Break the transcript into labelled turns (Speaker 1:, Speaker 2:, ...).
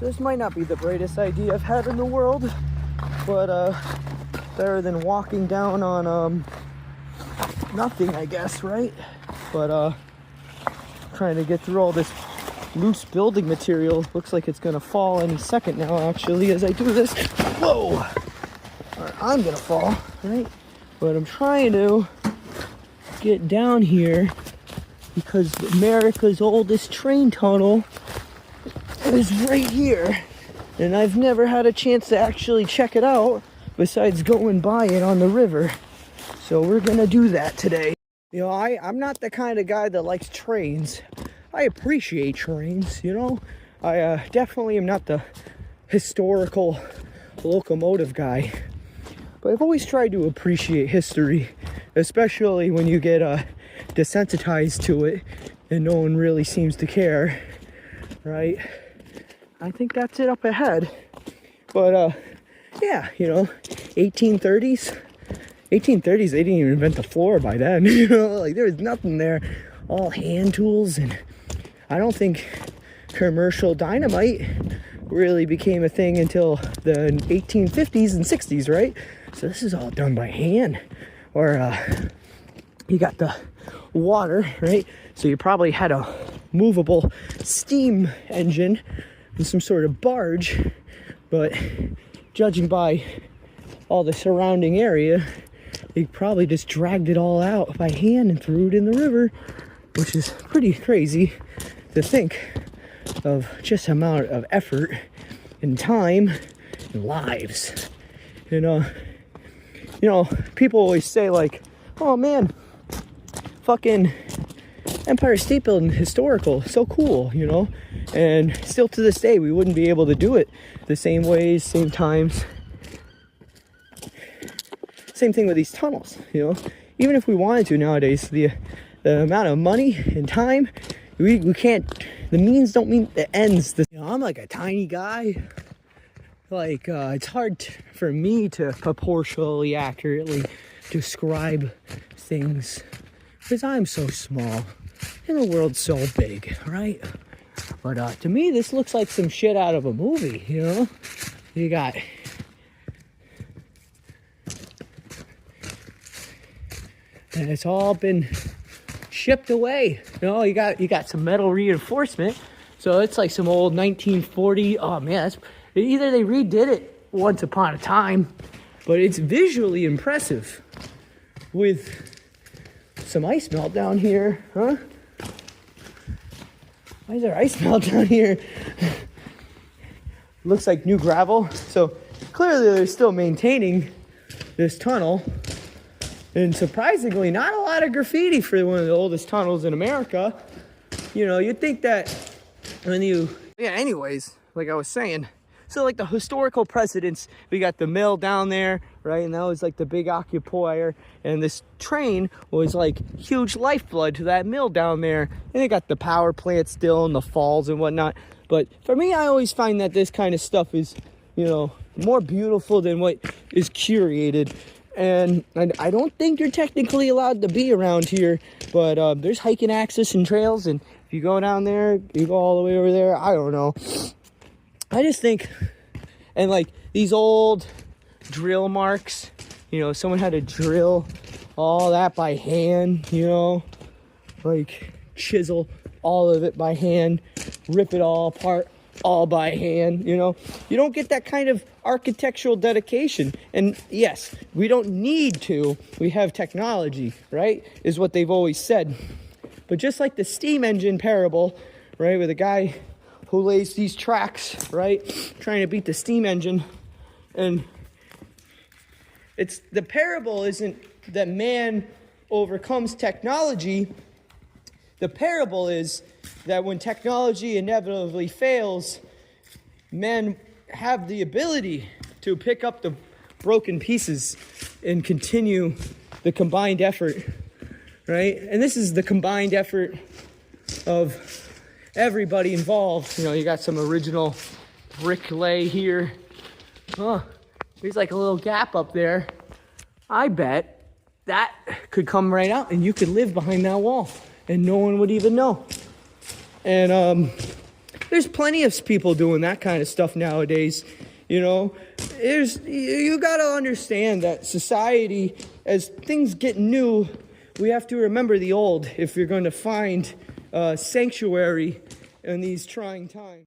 Speaker 1: So this might not be the greatest idea I've had in the world, but better than walking down on nothing, I guess, right? But trying to get through all this loose building material. Looks like it's gonna fall any second now, actually, as I do this. Whoa! Or I'm gonna fall, right? But I'm trying to get down here because America's oldest train tunnel is right here. And I've never had a chance to actually check it out besides going by it on the river. So we're gonna do that today. You know, I'm not the kind of guy that likes trains. I appreciate trains, you know? I definitely am not the historical locomotive guy. But I've always tried to appreciate history, especially when you get desensitized to it and no one really seems to care, right? I think that's it up ahead. But yeah, you know, 1830s, they didn't even invent the floor by then. You know, like there was nothing there, all hand tools. And I don't think commercial dynamite really became a thing until the 1850s and 60s, right? So this is all done by hand. Or you got the water, right? So you probably had a movable steam engine and some sort of barge, but judging by all the surrounding area, they probably just dragged it all out by hand and threw it in the river, which is pretty crazy to think of, just amount of effort and time and lives. You know, people always say like, oh man, fucking Empire State Building, historical, so cool, you know? And still to this day, we wouldn't be able to do it the same ways, same times. Same thing with these tunnels, you know? Even if we wanted to nowadays, the amount of money and time, we can't, the means don't meet the ends. You know, I'm like a tiny guy. Like, it's hard for me to proportionally accurately describe things because I'm so small and the world's so big, right? But to me, this looks like some shit out of a movie, you know? You got and it's all been shipped away. You know, you got some metal reinforcement. So it's like some old 1940. Oh man, that's either they redid it once upon a time, but it's visually impressive with some ice melt down here, huh? Why is there ice melt down here? Looks like new gravel. So clearly they're still maintaining this tunnel. And surprisingly, not a lot of graffiti for one of the oldest tunnels in America. You know, you'd think that when yeah, anyways, like I was saying, so like the historical precedents, we got the mill down there, right? And that was like the big occupier. And this train was like huge lifeblood to that mill down there. And they got the power plant still and the falls and whatnot. But for me, I always find that this kind of stuff is, you know, more beautiful than what is curated. And I don't think you're technically allowed to be around here, but there's hiking access and trails. And if you go down there, you go all the way over there. I don't know. I just think, and like these old drill marks, you know, someone had to drill all that by hand, you know, like chisel all of it by hand, rip it all apart all by hand, you know. You don't get that kind of architectural dedication. And yes, we don't need to. We have technology, right, is what they've always said. But just like the steam engine parable, right, with a guy who lays these tracks, right, trying to beat the steam engine. And it's the parable isn't that man overcomes technology. The parable is that when technology inevitably fails, men have the ability to pick up the broken pieces and continue the combined effort, right? And this is the combined effort of everybody involved. You know, you got some original brick lay here. Oh, there's like a little gap up there. I bet that could come right out and you could live behind that wall and no one would even know. And There's plenty of people doing that kind of stuff nowadays. You know, you got to understand that society, as things get new, we have to remember the old if you're going to find sanctuary in these trying times.